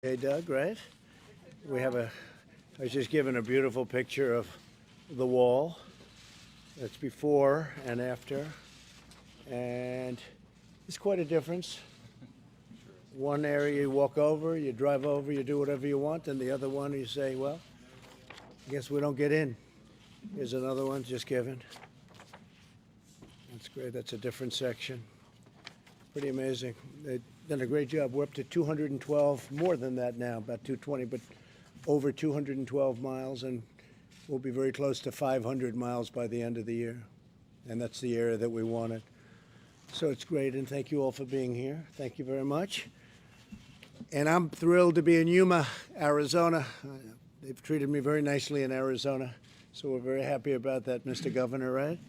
Hey, Doug, right? I was just given a beautiful picture of the wall. That's before and after. And it's quite a difference. One area you walk over, you drive over, you do whatever you want, and the other one you say, well, I guess we don't get in. Here's another one just given. That's great. That's a different section. Pretty amazing. They've done a great job. We're up to 212, more than that now, about 220, but over 212 miles, and we'll be very close to 500 miles by the end of the year. And that's the area that we wanted. So it's great, and thank you all for being here. Thank you very much. And I'm thrilled to be in Yuma, Arizona. They've treated me very nicely in Arizona, so we're very happy about that, Mr. Governor, right?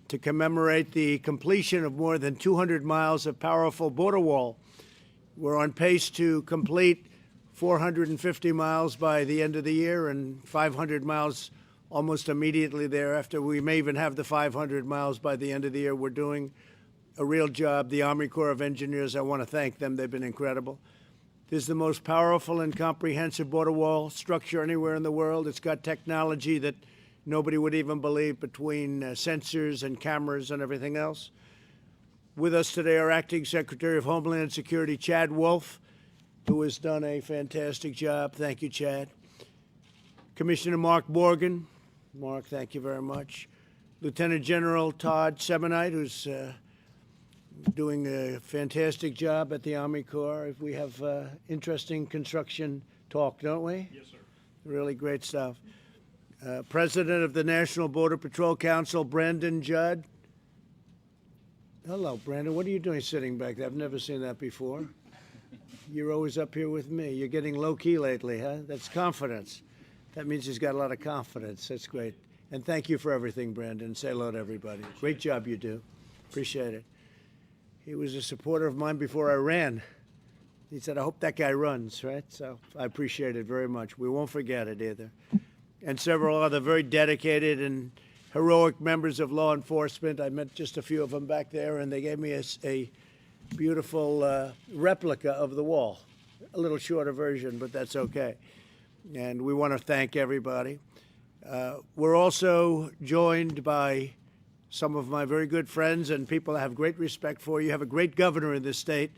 To commemorate the completion of more than 200 miles of powerful border wall. We're on pace to complete 450 miles by the end of the year and 500 miles almost immediately thereafter. We may even have the 500 miles by the end of the year. We're doing a real job. The Army Corps of Engineers, I want to thank them. They've been incredible. This is the most powerful and comprehensive border wall structure anywhere in the world. It's got technology that nobody would even believe, between sensors and cameras and everything else. With us today, our Acting Secretary of Homeland Security, Chad Wolf, who has done a fantastic job. Thank you, Chad. Commissioner Mark Morgan. Mark, thank you very much. Lieutenant General Todd Semonite, who's doing a fantastic job at the Army Corps. We have interesting construction talk, don't we? Yes, sir. Really great stuff. President of the National Border Patrol Council, Brandon Judd. Hello, Brandon. What are you doing sitting back there? I've never seen that before. You're always up here with me. You're getting low-key lately, huh? That's confidence. That means he's got a lot of confidence. That's great. And thank you for everything, Brandon. Say hello to everybody. Great job you do. Appreciate it. He was a supporter of mine before I ran. He said, I hope that guy runs, right? So I appreciate it very much. We won't forget it either. And several other very dedicated and heroic members of law enforcement. I met just a few of them back there, and they gave me a beautiful replica of the wall. A little shorter version, but that's okay. And we want to thank everybody. We're also joined by some of my very good friends and people I have great respect for. You have a great governor in this state,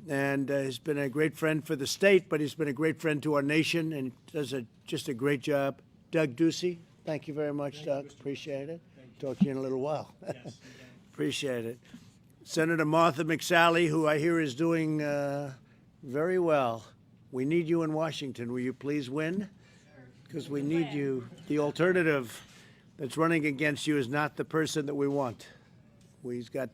and he's been a great friend for the state, but he's been a great friend to our nation and does just a great job. Doug Ducey, thank you very much, Doug. Appreciate it. Talk to you in a little while. Yes. Appreciate it. Senator Martha McSally, who I hear is doing very well. We need you in Washington. Will you please win? Because we need you. The alternative that's running against you is not the person that we want. He's got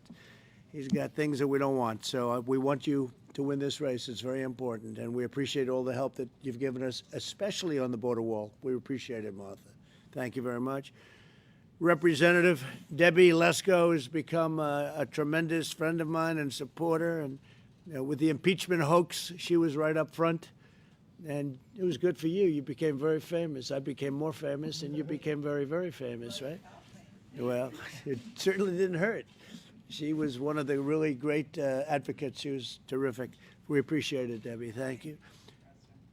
things that we don't want. So we want you to win this race. It's very important. And we appreciate all the help that you've given us, especially on the border wall. We appreciate it, Martha. Thank you very much. Representative Debbie Lesko has become a tremendous friend of mine and supporter. And with the impeachment hoax, she was right up front. And it was good for you. You became very famous. I became more famous, and you became very, very famous, right? Well, it certainly didn't hurt. She was one of the really great advocates. She was terrific. We appreciate it, Debbie. Thank you.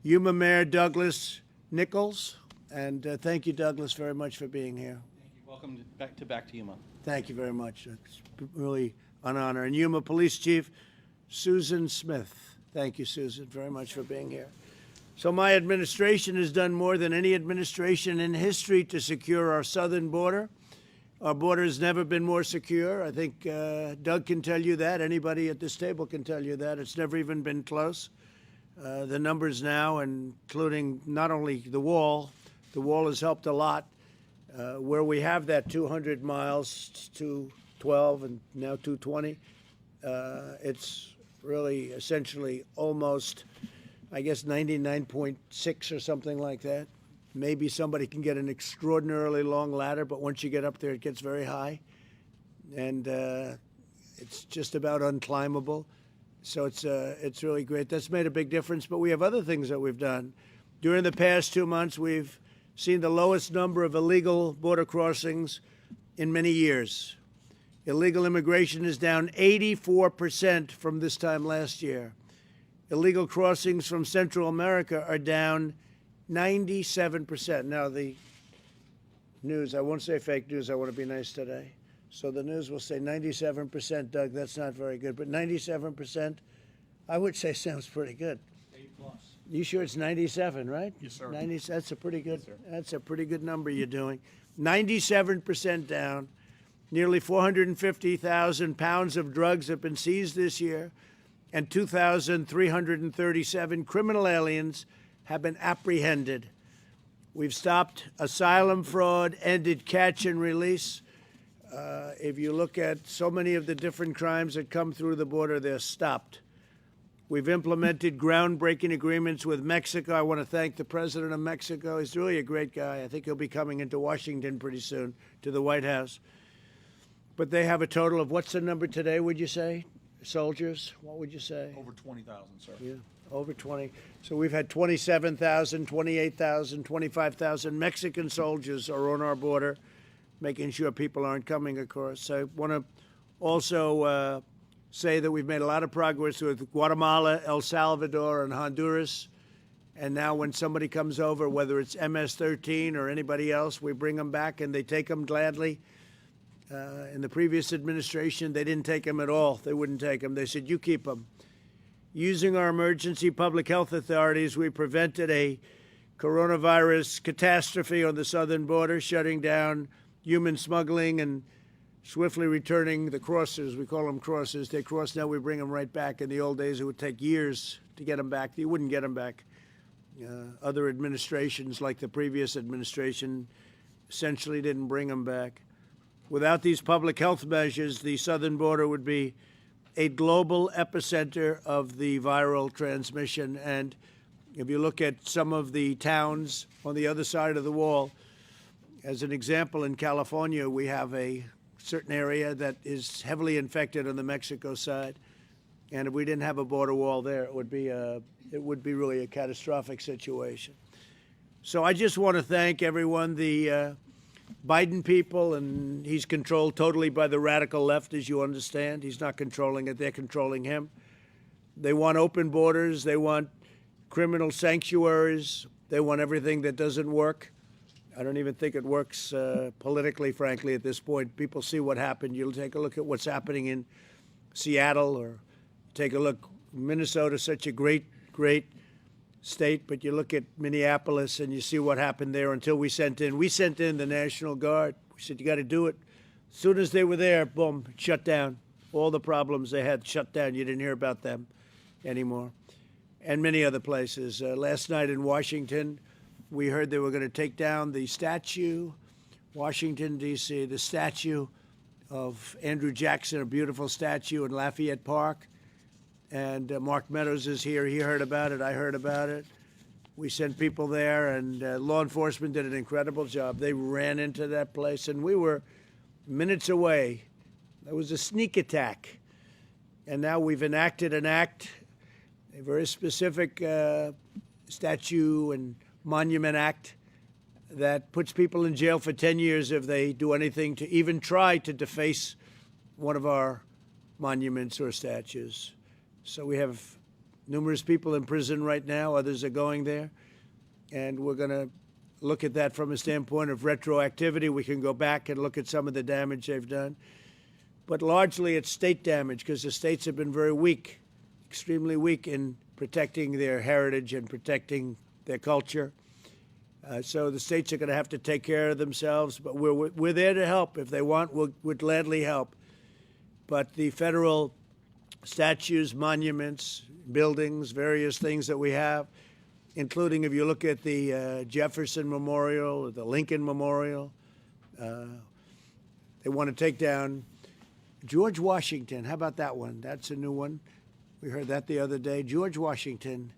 Yuma Mayor Douglas Nichols. And thank you, Douglas, very much for being here. Thank you. Welcome back to Yuma. Thank you very much. It's really an honor. And Yuma Police Chief Susan Smith. Thank you, Susan, very much for being here. So my administration has done more than any administration in history to secure our southern border. Our border has never been more secure. I think Doug can tell you that. Anybody at this table can tell you that. It's never even been close. The numbers now, including not only the wall has helped a lot. Where we have that 200 miles, 212 and now 220, it's really essentially almost, I guess, 99.6 or something like that. Maybe somebody can get an extraordinarily long ladder, but once you get up there, it gets very high. And it's just about unclimbable. So it's really great. That's made a big difference. But we have other things that we've done. During the past 2 months, we've seen the lowest number of illegal border crossings in many years. Illegal immigration is down 84% from this time last year. illegal crossings from Central America are down 97%. Now, the news, I won't say fake news, I want to be nice today. So the news will say 97%, Doug, that's not very good. But 97%, I would say sounds pretty good. A plus. You sure it's 97, right? Yes, sir. 90, that's a pretty good. Yes, sir. That's a pretty good number you're doing. 97% down. Nearly 450,000 pounds of drugs have been seized this year, and 2,337 criminal aliens have been apprehended. We've stopped asylum fraud, ended catch and release. If you look at so many of the different crimes that come through the border, they're stopped. We've implemented groundbreaking agreements with Mexico. I want to thank the president of Mexico. He's really a great guy. I think he'll be coming into Washington pretty soon, to the White House. But they have a total of, what's the number today, would you say? Soldiers? What would you say? Over 20,000, sir. Yeah, over 20. So we've had 27,000, 28,000, 25,000 Mexican soldiers are on our border, making sure people aren't coming across. I want to also say that we've made a lot of progress with Guatemala, El Salvador, and Honduras. And now when somebody comes over, whether it's MS-13 or anybody else, we bring them back and they take them gladly. In the previous administration, they didn't take them at all. They wouldn't take them. They said, you keep them. Using our emergency public health authorities, we prevented a coronavirus catastrophe on the southern border, shutting down human smuggling and swiftly returning the crossers. We call them crossers. They cross now, we bring them right back. In the old days, it would take years to get them back. You wouldn't get them back. Other administrations, like the previous administration, essentially didn't bring them back. Without these public health measures, the southern border would be a global epicenter of the viral transmission. And if you look at some of the towns on the other side of the wall, as an example, in California, we have a certain area that is heavily infected on the Mexico side. And if we didn't have a border wall there, it would be really a catastrophic situation. So I just want to thank everyone, the Biden people, and he's controlled totally by the radical left, as you understand. He's not controlling it. They're controlling him. They want open borders. They want criminal sanctuaries. They want everything that doesn't work. I don't even think it works politically, frankly, at this point. People see what happened. You'll take a look at what's happening in Seattle, or take a look. Minnesota's such a great state, but you look at Minneapolis and you see what happened there until we sent in the National Guard. We said, you got to do it. As soon as they were there, boom, shut down. All the problems they had shut down. You didn't hear about them anymore. And many other places. Last night in Washington, we heard they were going to take down the statue, Washington, D.C., the statue of Andrew Jackson, a beautiful statue in Lafayette Park. And Mark Meadows is here. He heard about it. I heard about it. We sent people there, and law enforcement did an incredible job. They ran into that place, and we were minutes away. It was a sneak attack. And now we've enacted an act, a very specific statue and monument act that puts people in jail for 10 years if they do anything to even try to deface one of our monuments or statues. So we have numerous people in prison right now. Others are going there. And we're going to look at that from a standpoint of retroactivity. We can go back and look at some of the damage they've done. But largely it's state damage, because the states have been very weak, extremely weak in protecting their heritage and protecting their culture. So the states are going to have to take care of themselves. But we're there to help. If they want, we'll gladly help. But the federal statues, monuments, buildings, various things that we have, including if you look at the Jefferson Memorial or the Lincoln Memorial, they want to take down George Washington. How about that one? That's a new one. We heard that the other day. George Washington.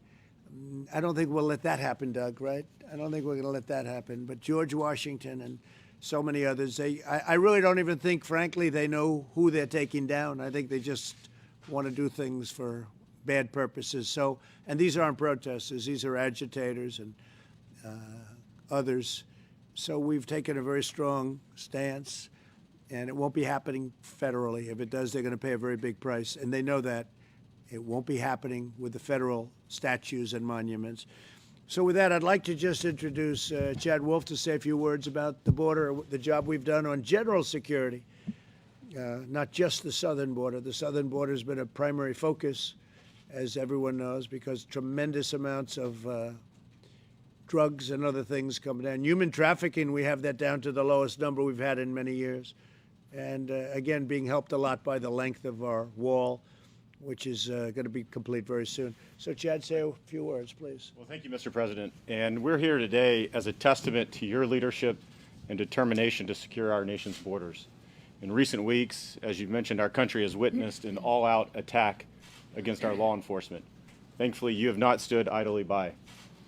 I don't think we'll let that happen, Doug, right? I don't think we're going to let that happen. But George Washington and so many others, I really don't even think, frankly, they know who they're taking down. I think they just want to do things for bad purposes. So, and these aren't protesters; these are agitators and others. So we've taken a very strong stance, and it won't be happening federally. If it does, they're going to pay a very big price, and they know that. It won't be happening with the federal statues and monuments. So with that, I'd like to just introduce Chad Wolf to say a few words about the border, the job we've done on general security, not just the southern border. The southern border has been a primary focus, as everyone knows, because tremendous amounts of drugs and other things come down. Human trafficking, we have that down to the lowest number we've had in many years. And again, being helped a lot by the length of our wall, which is going to be complete very soon. So, Chad, say a few words, please. Well, thank you, Mr. President. And we're here today as a testament to your leadership and determination to secure our nation's borders. In recent weeks, as you mentioned, our country has witnessed an all-out attack against our law enforcement. Thankfully, you have not stood idly by.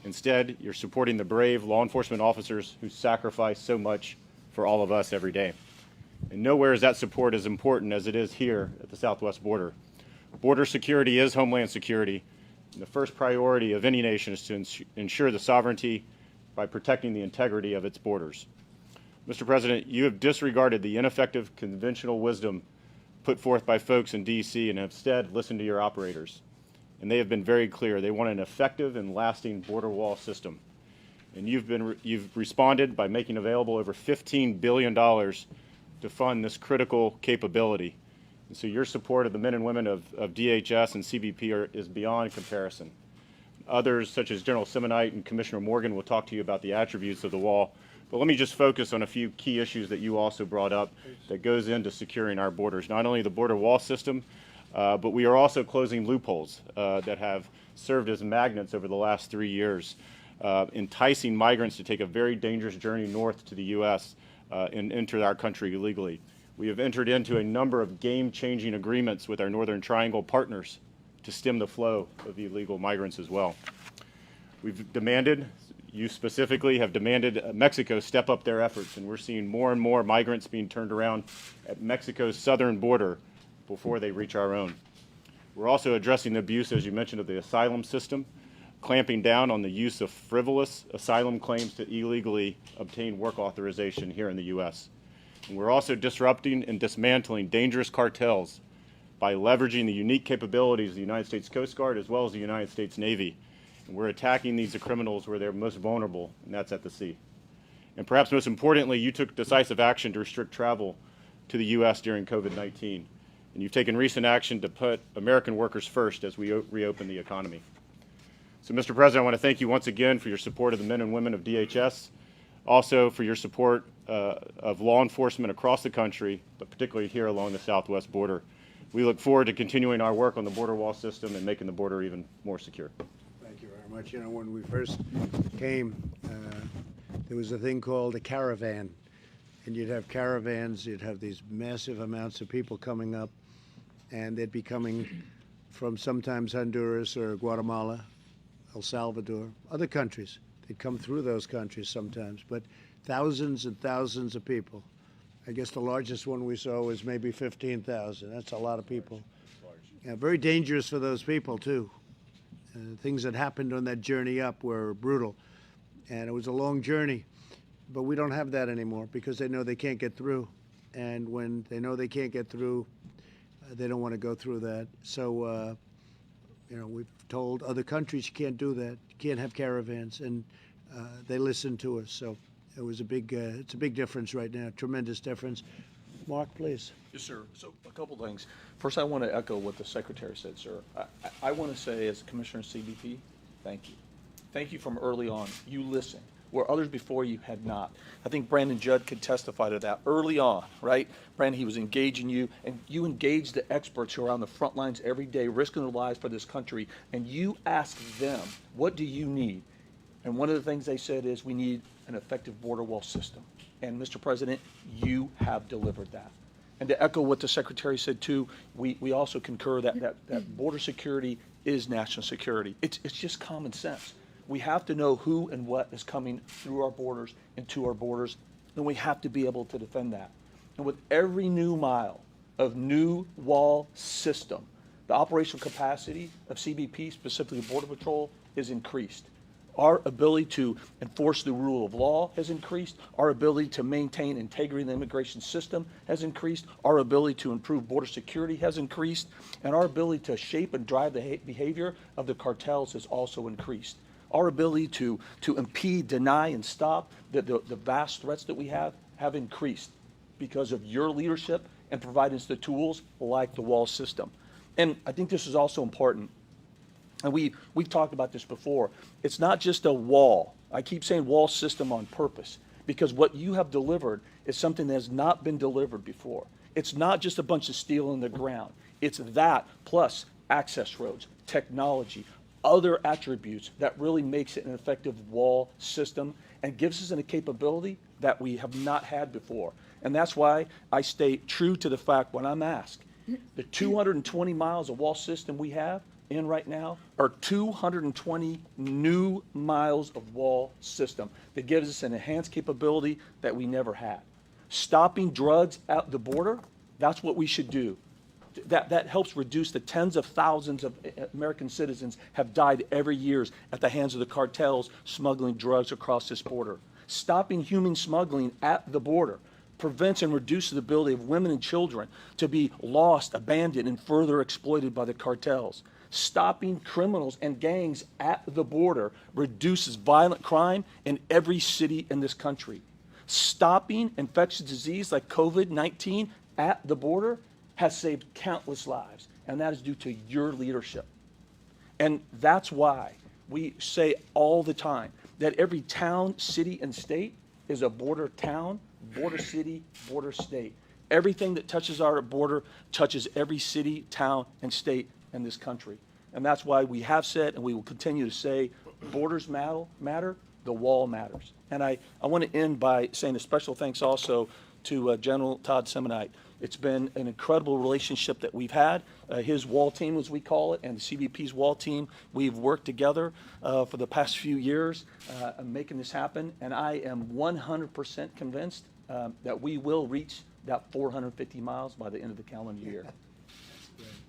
Instead, you're supporting the brave law enforcement officers who sacrifice so much for all of us every day. And nowhere is that support as important as it is here at the southwest border. Border security is homeland security. And the first priority of any nation is to ensure the sovereignty by protecting the integrity of its borders. Mr. President, you have disregarded the ineffective conventional wisdom put forth by folks in D.C. and have instead listened to your operators. And they have been very clear. They want an effective and lasting border wall system. And you've responded by making available over $15 billion to fund this critical capability. And so your support of the men and women of DHS and CBP is beyond comparison. Others, such as General Simonite and Commissioner Morgan, will talk to you about the attributes of the wall. But let me just focus on a few key issues that you also brought up that goes into securing our borders. Not only the border wall system, but we are also closing loopholes that have served as magnets over the last 3 years, enticing migrants to take a very dangerous journey north to the U.S. And enter our country illegally. We have entered into a number of game-changing agreements with our Northern Triangle partners to stem the flow of illegal migrants as well. We've demanded, you specifically have demanded Mexico step up their efforts, and we're seeing more and more migrants being turned around at Mexico's southern border before they reach our own. We're also addressing the abuse, as you mentioned, of the asylum system, clamping down on the use of frivolous asylum claims to illegally obtain work authorization here in the U.S. And we're also disrupting and dismantling dangerous cartels by leveraging the unique capabilities of the United States Coast Guard as well as the United States Navy. And we're attacking these criminals where they're most vulnerable, and that's at the sea. And perhaps most importantly, you took decisive action to restrict travel to the U.S. during COVID-19. And you've taken recent action to put American workers first as we reopen the economy. So, Mr. President, I want to thank you once again for your support of the men and women of DHS, also for your support of law enforcement across the country, but particularly here along the southwest border. We look forward to continuing our work on the border wall system and making the border even more secure. Thank you very much. You know, when we first came, there was a thing called a caravan. And you'd have caravans, you'd have these massive amounts of people coming up, and they'd be coming from sometimes Honduras or Guatemala, El Salvador, other countries. They'd come through those countries sometimes, but thousands and thousands of people. I guess the largest one we saw was maybe 15,000. That's a lot of people. Yeah, very dangerous for those people, too. Things that happened on that journey up were brutal, and it was a long journey. But we don't have that anymore because they know they can't get through. And when they know they can't get through, they don't want to go through that. So, you know, we've told other countries you can't do that. You can't have caravans. And they listen to us. So it was it's a big difference right now, tremendous difference. Mark, please. Yes, sir. So a couple things. First, I want to echo what the Secretary said, sir. I want to say, as Commissioner of CBP, thank you. Thank you from early on. You listened, where others before you had not. I think Brandon Judd could testify to that early on, right? Brandon, he was engaging you, and you engaged the experts who are on the front lines every day, risking their lives for this country, and you asked them, what do you need? And one of the things they said is, we need an effective border wall system. And Mr. President, you have delivered that. And to echo what the Secretary said too, we also concur that border security is national security. It's just common sense. We have to know who and what is coming through our borders and to our borders, and we have to be able to defend that. And with every new mile of new wall system, the operational capacity of CBP, specifically Border Patrol, is increased. Our ability to enforce the rule of law has increased. Our ability to maintain integrity in the immigration system has increased. Our ability to improve border security has increased. And our ability to shape and drive the behavior of the cartels has also increased. Our ability to impede, deny, and stop the vast threats that we have increased because of your leadership and providing us the tools like the wall system. And I think this is also important. And we've talked about this before. It's not just a wall. I keep saying wall system on purpose because what you have delivered is something that has not been delivered before. It's not just a bunch of steel in the ground. It's that plus access roads, technology, other attributes that really makes it an effective wall system and gives us a capability that we have not had before. And that's why I stay true to the fact when I'm asked, the 220 miles of wall system we have in right now are 220 new miles of wall system that gives us an enhanced capability that we never had. Stopping drugs at the border, that's what we should do. That helps reduce the tens of thousands of American citizens have died every year at the hands of the cartels smuggling drugs across this border. Stopping human smuggling at the border prevents and reduces the ability of women and children to be lost, abandoned, and further exploited by the cartels. Stopping criminals and gangs at the border reduces violent crime in every city in this country. Stopping infectious disease like COVID-19 at the border has saved countless lives, and that is due to your leadership. And that's why we say all the time that every town, city, and state is a border town, border city, border state. Everything that touches our border touches every city, town, and state in this country. And that's why we have said, and we will continue to say, borders matter, the wall matters. And I want to end by saying a special thanks also to General Todd Semonite. It's been an incredible relationship that we've had. His wall team, as we call it, and the CBP's wall team, we've worked together for the past few years making this happen. And I am 100% convinced that we will reach that 450 miles by the end of the calendar year.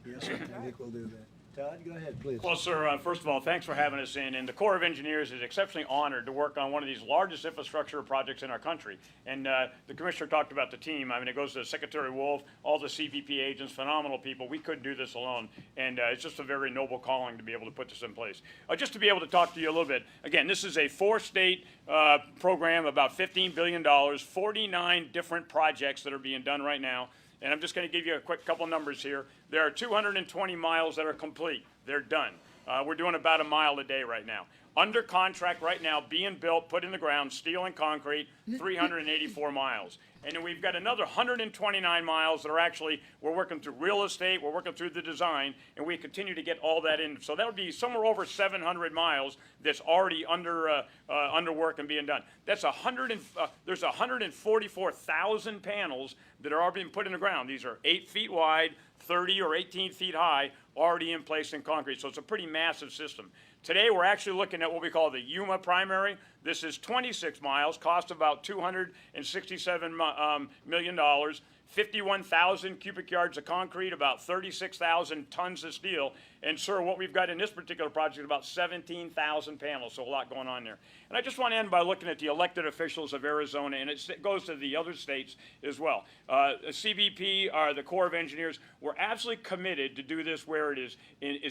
Yes, sir. I think we'll do that. Todd, go ahead, please. Well, sir, first of all, thanks for having us in. And the Corps of Engineers is exceptionally honored to work on one of these largest infrastructure projects in our country. And the Commissioner talked about the team. I mean, it goes to Secretary Wolf, all the CBP agents, phenomenal people. We couldn't do this alone. And it's just a very noble calling to be able to put this in place. Just to be able to talk to you a little bit, again, this is a 4-state program, about $15 billion, 49 different projects that are being done right now. And I'm just going to give you a quick couple numbers here. There are 220 miles that are complete. They're done. We're doing about a mile a day right now. Under contract right now, being built, put in the ground, steel and concrete, 384 miles. And then we've got another 129 miles that are actually, we're working through real estate, we're working through the design, and we continue to get all that in. So that would be somewhere over 700 miles that's already under work and being done. That's there's 144,000 panels that are already being put in the ground. These are 8 feet wide, 30 or 18 feet high, already in place in concrete. So it's a pretty massive system. Today, we're actually looking at what we call the Yuma primary. This is 26 miles, cost about $267 million, 51,000 cubic yards of concrete, about 36,000 tons of steel. And, sir, what we've got in this particular project is about 17,000 panels, so a lot going on there. And I just want to end by looking at the elected officials of Arizona, and it goes to the other states as well. CBP, the Corps of Engineers, we're absolutely committed to do this where it is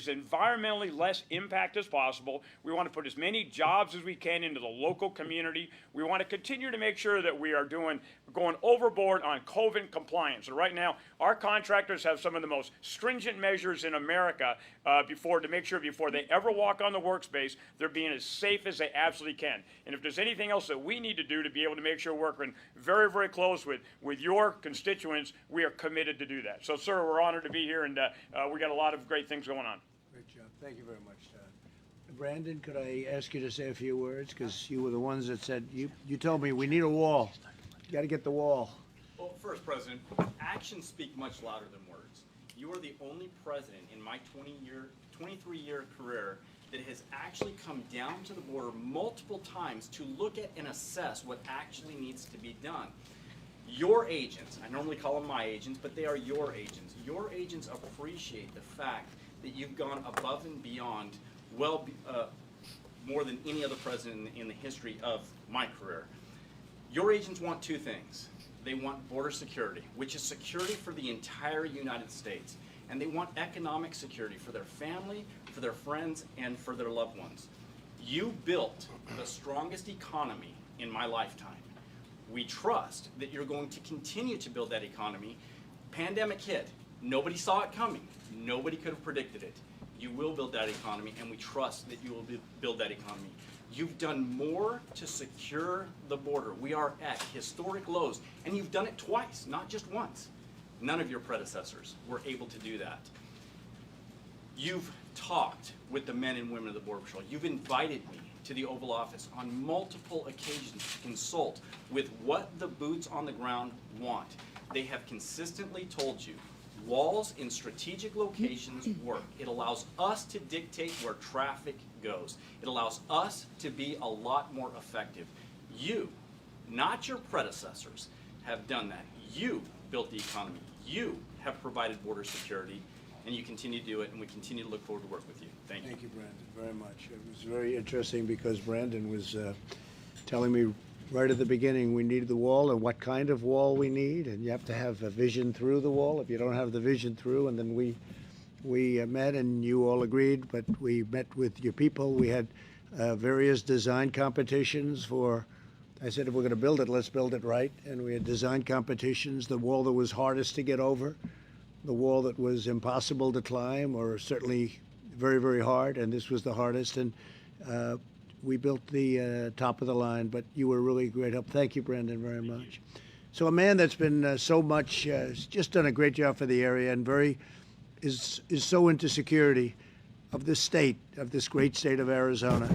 environmentally less impact as possible. We want to put as many jobs as we can into the local community. We want to continue to make sure that we are going overboard on COVID compliance. So right now, our contractors have some of the most stringent measures in America to make sure before they ever walk on the workspace, they're being as safe as they absolutely can. And if there's anything else that we need to do to be able to make sure we're working very, very close with your constituents, we are committed to do that. So, sir, we're honored to be here, and we got a lot of great things going on. Great job. Thank you very much, Todd. Brandon, could I ask you to say a few words? Because you were the ones that said, you told me we need a wall. You got to get the wall. Well, first, President, actions speak much louder than words. You are the only president in my 23-year career that has actually come down to the border multiple times to look at and assess what actually needs to be done. Your agents, I normally call them my agents, but they are your agents. Your agents appreciate the fact that you've gone above and beyond more than any other president in the history of my career. Your agents want two things. They want border security, which is security for the entire United States. And they want economic security for their family, for their friends, and for their loved ones. You built the strongest economy in my lifetime. We trust that you're going to continue to build that economy. Pandemic hit. Nobody saw it coming. Nobody could have predicted it. You will build that economy, and we trust that you will build that economy. You've done more to secure the border. We are at historic lows, and you've done it twice, not just once. None of your predecessors were able to do that. You've talked with the men and women of the Border Patrol. You've invited me to the Oval Office on multiple occasions to consult with what the boots on the ground want. They have consistently told you walls in strategic locations work. It allows us to dictate where traffic goes. It allows us to be a lot more effective. You, not your predecessors, have done that. You built the economy. You have provided border security, and you continue to do it, and we continue to look forward to work with you. Thank you. Thank you, Brandon, very much. It was very interesting because Brandon was telling me right at the beginning we need the wall and what kind of wall we need, and you have to have a vision through the wall. If you don't have the vision through, and then we met and you all agreed, but we met with your people. We had various design competitions for, I said, if we're going to build it, let's build it right. And we had design competitions, the wall that was hardest to get over, the wall that was impossible to climb, or certainly very, very hard, and this was the hardest. And we built the top of the line, but you were really a great help. Thank you, Brandon, very much. So a man that's been so much, just done a great job for the area, and is so into security of this state, of this great state of Arizona.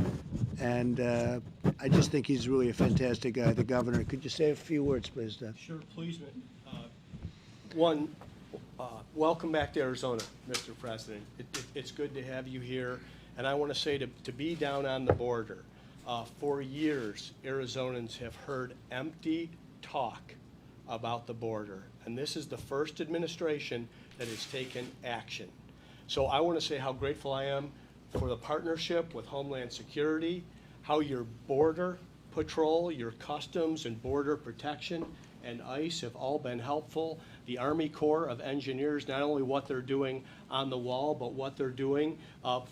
And I just think he's really a fantastic guy, the governor. Could you say a few words, please, Doug? Sure, please. Welcome back to Arizona, Mr. President. It's good to have you here. And I want to say to be down on the border, for years, Arizonans have heard empty talk about the border. And this is the first administration that has taken action. So I want to say how grateful I am for the partnership with Homeland Security, how your Border Patrol, your Customs and Border Protection, and ICE have all been helpful. The Army Corps of Engineers, not only what they're doing on the wall, but what they're doing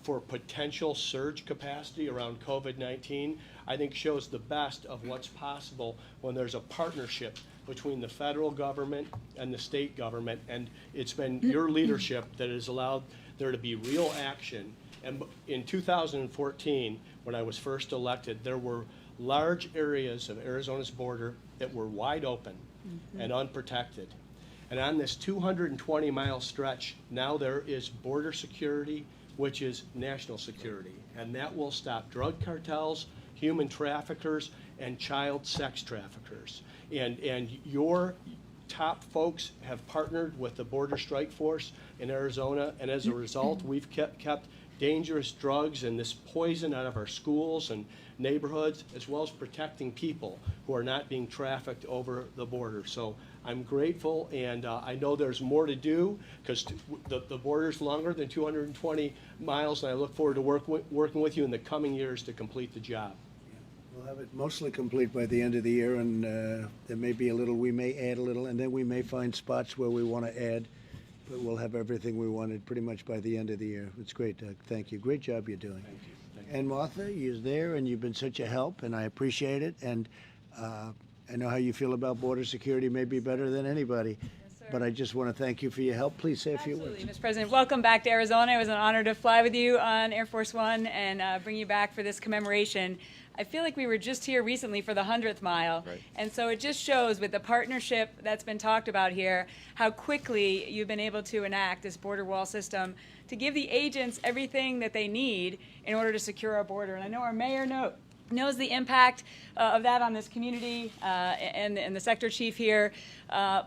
for potential surge capacity around COVID-19, I think shows the best of what's possible when there's a partnership between the federal government and the state government. And it's been your leadership that has allowed there to be real action. And in 2014, when I was first elected, there were large areas of Arizona's border that were wide open and unprotected. And on this 220-mile stretch, now there is border security, which is national security. And that will stop drug cartels, human traffickers, and child sex traffickers. And your top folks have partnered with the Border Strike Force in Arizona, and as a result, we've kept dangerous drugs and this poison out of our schools and neighborhoods, as well as protecting people who are not being trafficked over the border. So I'm grateful, and I know there's more to do because the border's longer than 220 miles, and I look forward to working with you in the coming years to complete the job. We'll have it mostly complete by the end of the year, and there may be a little, we may add a little, and then we may find spots where we want to add, but we'll have everything we wanted pretty much by the end of the year. It's great, Doug. Thank you. Great job you're doing. Thank you. And Martha, you're there, and you've been such a help, and I appreciate it. And I know how you feel about border security, maybe better than anybody. But I just want to thank you for your help. Please say a few words. Absolutely, Mr. President. Welcome back to Arizona. It was an honor to fly with you on Air Force One and bring you back for this commemoration. I feel like we were just here recently for the 100th mile. Right. And so it just shows with the partnership that's been talked about here, how quickly you've been able to enact this border wall system to give the agents everything that they need in order to secure our border. And I know our mayor knows the impact of that on this community and the sector chief here.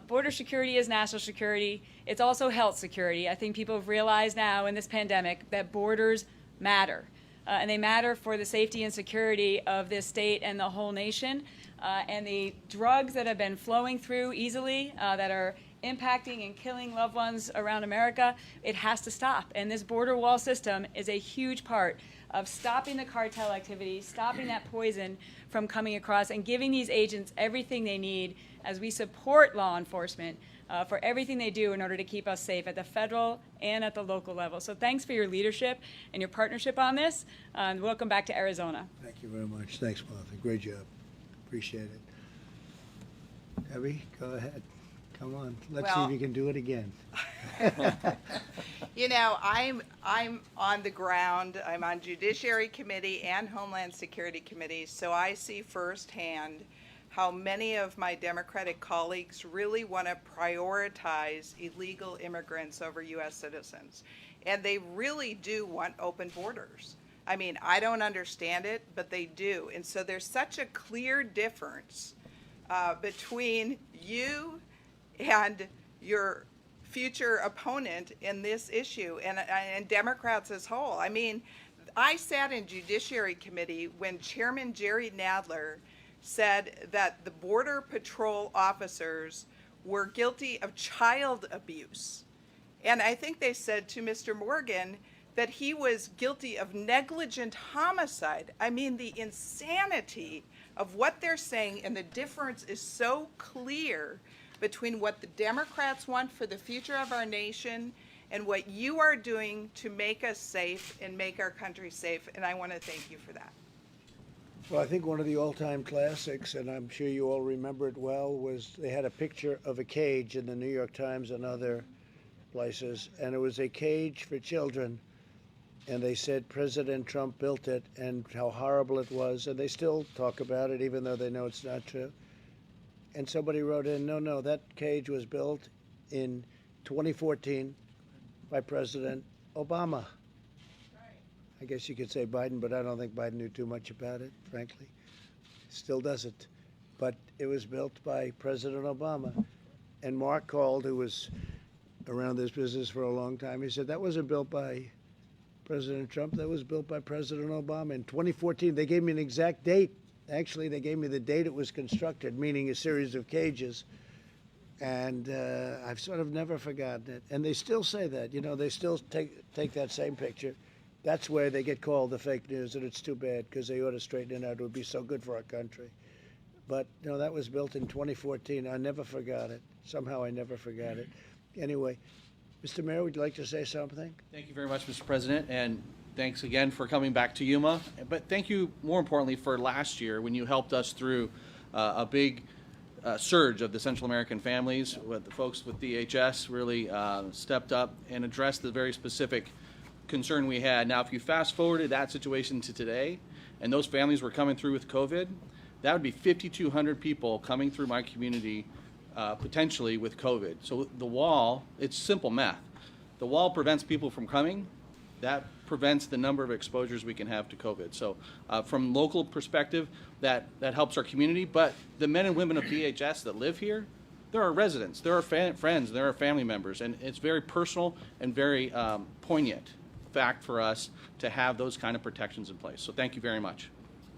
Border security is national security. It's also health security. I think people have realized now in this pandemic that borders matter. And they matter for the safety and security of this state and the whole nation. And the drugs that have been flowing through easily, that are impacting and killing loved ones around America, it has to stop. And this border wall system is a huge part of stopping the cartel activity, stopping that poison from coming across, and giving these agents everything they need as we support law enforcement for everything they do in order to keep us safe at the federal and at the local level. So thanks for your leadership and your partnership on this, and welcome back to Arizona. Thank you very much. Thanks, Martha. Great job. Appreciate it. Debbie, go ahead. Come on. Let's see if Well- you can do it again. You know, I'm on the ground. I'm on Judiciary Committee and Homeland Security Committee, so I see firsthand how many of my Democratic colleagues really want to prioritize illegal immigrants over U.S. citizens. And they really do want open borders. I mean, I don't understand it, but they do. And so there's such a clear difference between you and your future opponent in this issue, and Democrats as whole. I mean, I sat in Judiciary Committee when Chairman Jerry Nadler said that the Border Patrol officers were guilty of child abuse. And I think they said to Mr. Morgan that he was guilty of negligent homicide. I mean, the insanity of what they're saying, and the difference is so clear between what the Democrats want for the future of our nation and what you are doing to make us safe and make our country safe. And I want to thank you for that. Well, I think one of the all-time classics, and I'm sure you all remember it well, was they had a picture of a cage in the New York Times and other places, and it was a cage for children. And they said President Trump built it and how horrible it was, and they still talk about it even though they know it's not true. And somebody wrote in, no, that cage was built in 2014 by President Obama. I guess you could say Biden, but I don't think Biden knew too much about it, frankly. Still doesn't. But it was built by President Obama. And Mark called, who was around this business for a long time, he said, that wasn't built by President Trump, that was built by President Obama in 2014. They gave me an exact date. Actually, they gave me the date it was constructed, meaning a series of cages. And I've sort of never forgotten it. And they still say that. You know, they still take that same picture. That's where they get called the fake news, and it's too bad because they ought to straighten it out. It would be so good for our country. But, you know, that was built in 2014. I never forgot it. Somehow I never forgot it. Anyway, Mr. Mayor, would you like to say something? Thank you very much, Mr. President, and thanks again for coming back to Yuma. But thank you, more importantly, for last year when you helped us through a big surge of the Central American families. With the folks with DHS really stepped up and addressed the very specific concern we had. Now, if you fast forwarded that situation to today, and those families were coming through with COVID, that would be 5,200 people coming through my community potentially with COVID. So the wall, it's simple math. The wall prevents people from coming. That prevents the number of exposures we can have to COVID. So from local perspective, that helps our community. But the men and women of DHS that live here, they're our residents, they're our friends, they're our family members. And it's very personal and very poignant fact for us to have those kind of protections in place. So thank you very much.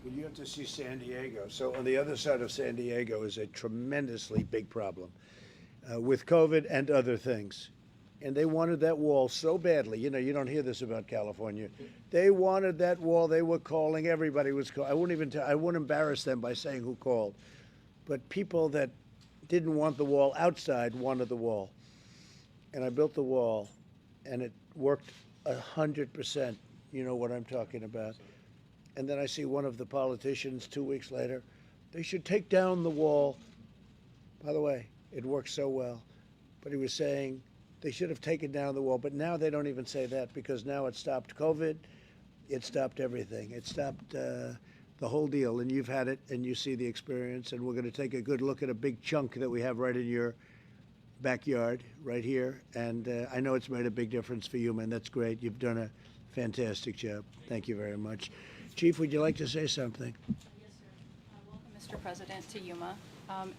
Well, you have to see San Diego. So on the other side of San Diego is a tremendously big problem with COVID and other things. And they wanted that wall so badly. You know, you don't hear this about California. They wanted that wall. They were calling. Everybody was calling. I wouldn't embarrass them by saying who called. But people that didn't want the wall outside wanted the wall. And I built the wall, and it worked 100%. You know what I'm talking about. And then I see one of the politicians 2 weeks later, they should take down the wall. By the way, it worked so well. But he was saying they should have taken down the wall. But now they don't even say that because now it stopped COVID. It stopped everything. It stopped the whole deal. And you've had it and you see the experience. And we're going to take a good look at a big chunk that we have right in your backyard, right here. And I know it's made a big difference for you, man. That's great. You've done a fantastic job. Thank you very much. Chief, would you like to say something? Yes, sir. Welcome, Mr. President, to Yuma.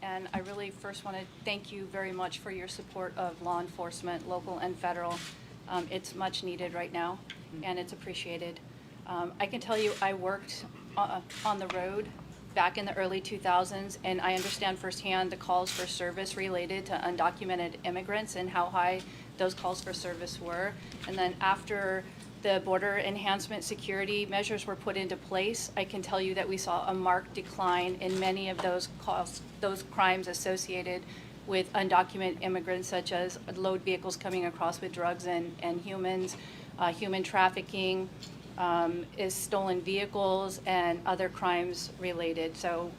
And I really first want to thank you very much for your support of law enforcement, local and federal. It's much needed right now, and it's appreciated. I can tell you I worked on the road back in the early 2000s, and I understand firsthand the calls for service related to undocumented immigrants and how high those calls for service were. And then after the border enhancement security measures were put into place, I can tell you that we saw a marked decline in many of those crimes associated with undocumented immigrants, such as load vehicles coming across with drugs and humans, human trafficking, is stolen vehicles, and other crimes related. So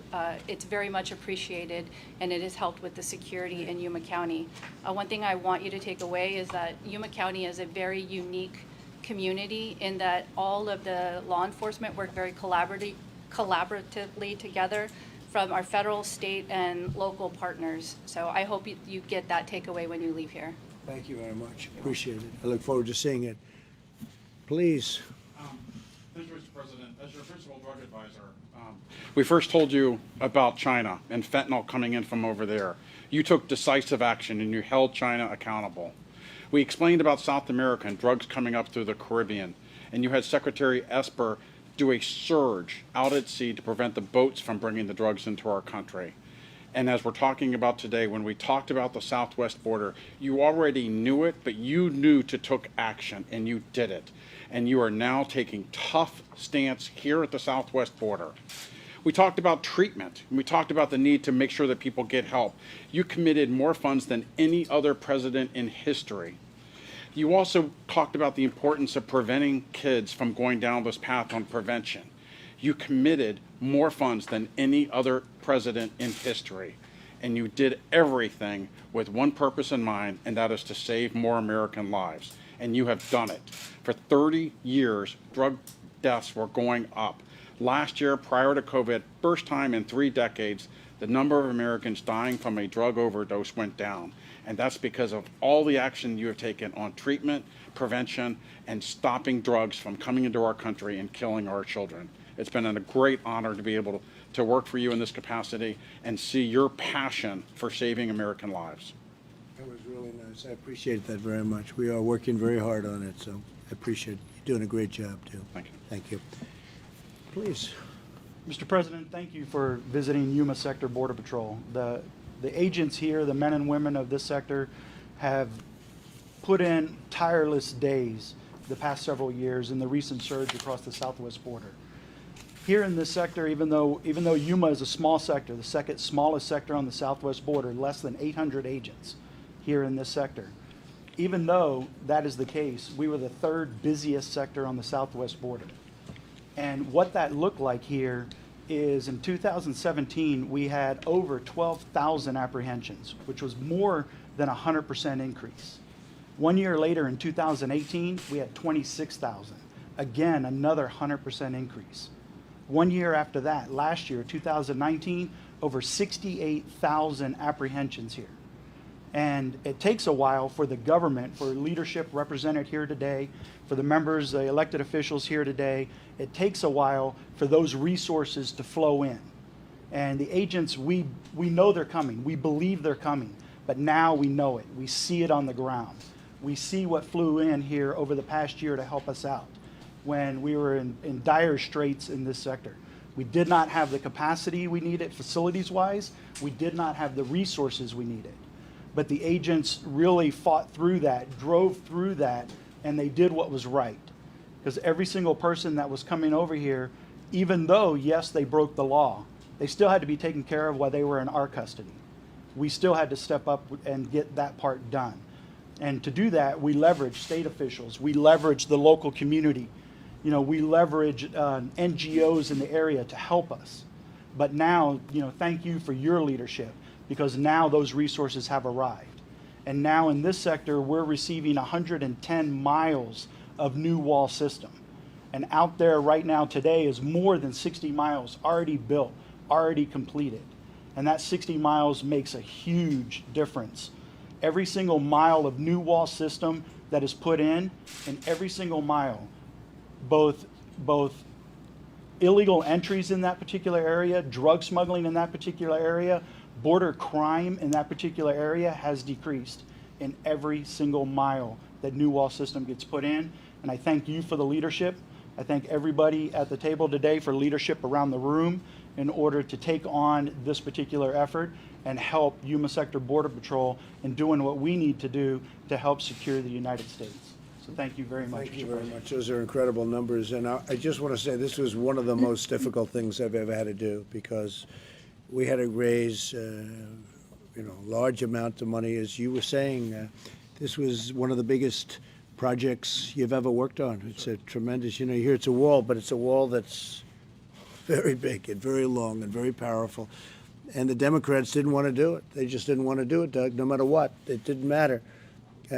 it's very much appreciated, and it has helped with the security in Yuma County. One thing I want you to take away is that Yuma County is a very unique community in that all of the law enforcement work very collaboratively together from our federal, state, and local partners. So I hope you get that takeaway when you leave here. Thank you very much. Appreciate it. I look forward to seeing it. Please. Thank you, Mr. President. As your principal drug advisor, we first told you about China and fentanyl coming in from over there. You took decisive action and you held China accountable. We explained about South America and drugs coming up through the Caribbean, and you had Secretary Esper do a surge out at sea to prevent the boats from bringing the drugs into our country. And as we're talking about today, when we talked about the southwest border, you already knew it, but you knew to take action, and you did it. And you are now taking tough stance here at the southwest border. We talked about treatment, and we talked about the need to make sure that people get help. You committed more funds than any other president in history. You also talked about the importance of preventing kids from going down this path on prevention. You committed more funds than any other president in history. And you did everything with one purpose in mind, and that is to save more American lives. And you have done it. For 30 years, drug deaths were going up. Last year, prior to COVID, first time in 3 decades, the number of Americans dying from a drug overdose went down. And that's because of all the action you have taken on treatment, prevention, and stopping drugs from coming into our country and killing our children. It's been a great honor to be able to work for you in this capacity and see your passion for saving American lives. That was really nice. I appreciate that very much. We are working very hard on it, so I appreciate it. You're doing a great job, too. Thank you. Thank you. Please. Mr. President, thank you for visiting Yuma Sector Border Patrol. The agents here, the men and women of this sector, have put in tireless days the past several years in the recent surge across the southwest border. Here in this sector, even though Yuma is a small sector, the second smallest sector on the southwest border, less than 800 agents here in this sector. Even though that is the case, we were the 3rd busiest sector on the southwest border. And what that looked like here is in 2017, we had over 12,000 apprehensions, which was more than a 100% increase. 1 year later, in 2018, we had 26,000. Again, another 100% increase. 1 year after that, last year, 2019, over 68,000 apprehensions here. And it takes a while for the government, for leadership represented here today, for the members, the elected officials here today, it takes a while for those resources to flow in. And the agents, we know they're coming. We believe they're coming. But now we know it. We see it on the ground. We see what flew in here over the past year to help us out when we were in dire straits in this sector. We did not have the capacity we needed facilities-wise. We did not have the resources we needed. But the agents really fought through that, drove through that, and they did what was right. Because every single person that was coming over here, even though, yes, they broke the law, they still had to be taken care of while they were in our custody. We still had to step up and get that part done. And to do that, we leveraged state officials. We leveraged the local community. We leveraged NGOs in the area to help us. But now, thank you for your leadership, because now those resources have arrived. And now in this sector, we're receiving 110 miles of new wall system. And out there right now today is more than 60 miles already built, already completed. And that 60 miles makes a huge difference. Every single mile of new wall system that is put in, and every single mile, both illegal entries in that particular area, drug smuggling in that particular area, border crime in that particular area has decreased in every single mile that new wall system gets put in. And I thank you for the leadership. I thank everybody at the table today for leadership around the room in order to take on this particular effort and help Yuma Sector Border Patrol in doing what we need to do to help secure the United States. So So thank you very much. Thank you Mr. very President. much. Those are incredible numbers. And I just want to say this was one of the most difficult things I've ever had to do because we had to raise, large amounts of money. As you were saying, this was one of the biggest projects you've ever worked on. It's a tremendous, you hear it's a wall, but it's a wall that's very big and very long and very powerful. And the Democrats didn't want to do it. They just didn't want to do it, Doug, no matter what. It didn't matter.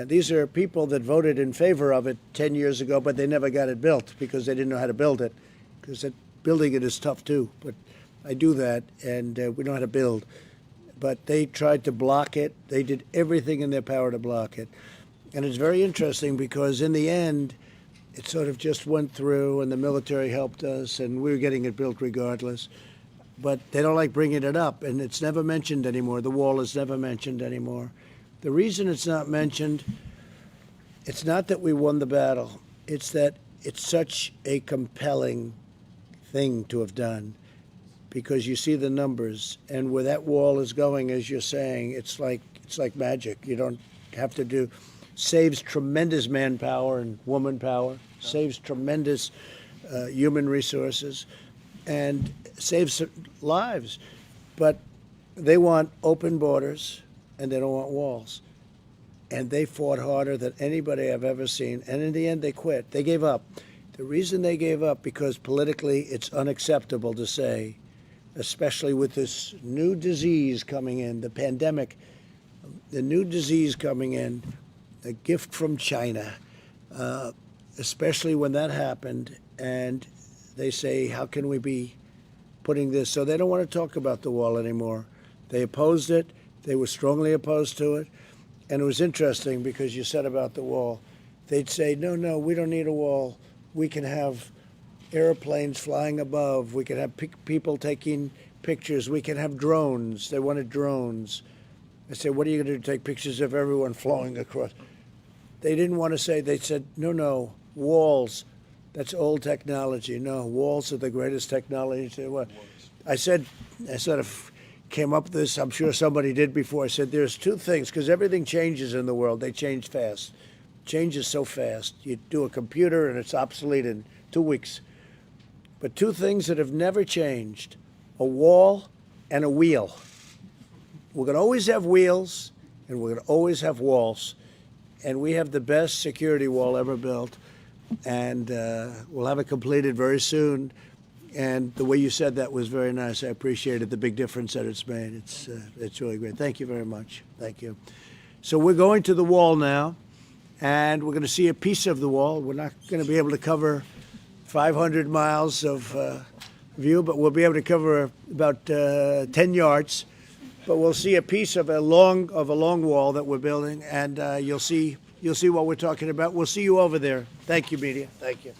These are people that voted in favor of it 10 years ago, but they never got it built because they didn't know how to build it. Because building it is tough, too. But I do that, and we know how to build. But they tried to block it. They did everything in their power to block it. And it's very interesting because in the end, it sort of just went through, and the military helped us, and we were getting it built regardless. But they don't like bringing it up, and it's never mentioned anymore. The wall is never mentioned anymore. The reason it's not mentioned, it's not that we won the battle. It's that it's such a compelling thing to have done because you see the numbers, and where that wall is going, as you're saying, it's like magic. You don't have to do. Saves tremendous manpower and woman power. Saves tremendous human resources, and saves lives. But they want open borders, and they don't want walls. And they fought harder than anybody I've ever seen. And in the end, they quit. They gave up. The reason they gave up, because politically it's unacceptable to say, especially with this new disease coming in, the pandemic, the new disease coming in, a gift from China, especially when that happened. And they say, how can we be putting this? So they don't want to talk about the wall anymore. They opposed it. They were strongly opposed to it. And it was interesting because you said about the wall, they'd say, no, we don't need a wall. We can have airplanes flying above. We can have people taking pictures. We can have drones. They wanted drones. I said, what are you going to do, take pictures of everyone flowing across? They didn't want to say, they said, no, walls. That's old technology. No, walls are the greatest technology. I sort of came up with this, I'm sure somebody did before. I said, there's two things, because everything changes in the world. They change fast. Change is so fast. You do a computer and it's obsolete in 2 weeks. But two things that have never changed, a wall and a wheel. We're going to always have wheels, and we're going to always have walls. And we have the best security wall ever built. And we'll have it completed very soon. And the way you said that was very nice. I appreciated the big difference that it's made. It's really great. Thank you very much. Thank you. So we're going to the wall now, and we're going to see a piece of the wall. We're not going to be able to cover 500 miles of view, but we'll be able to cover about 10 yards. But we'll see a piece of a long wall that we're building, and you'll see what we're talking about. We'll see you over there. Thank you, media. Thank you.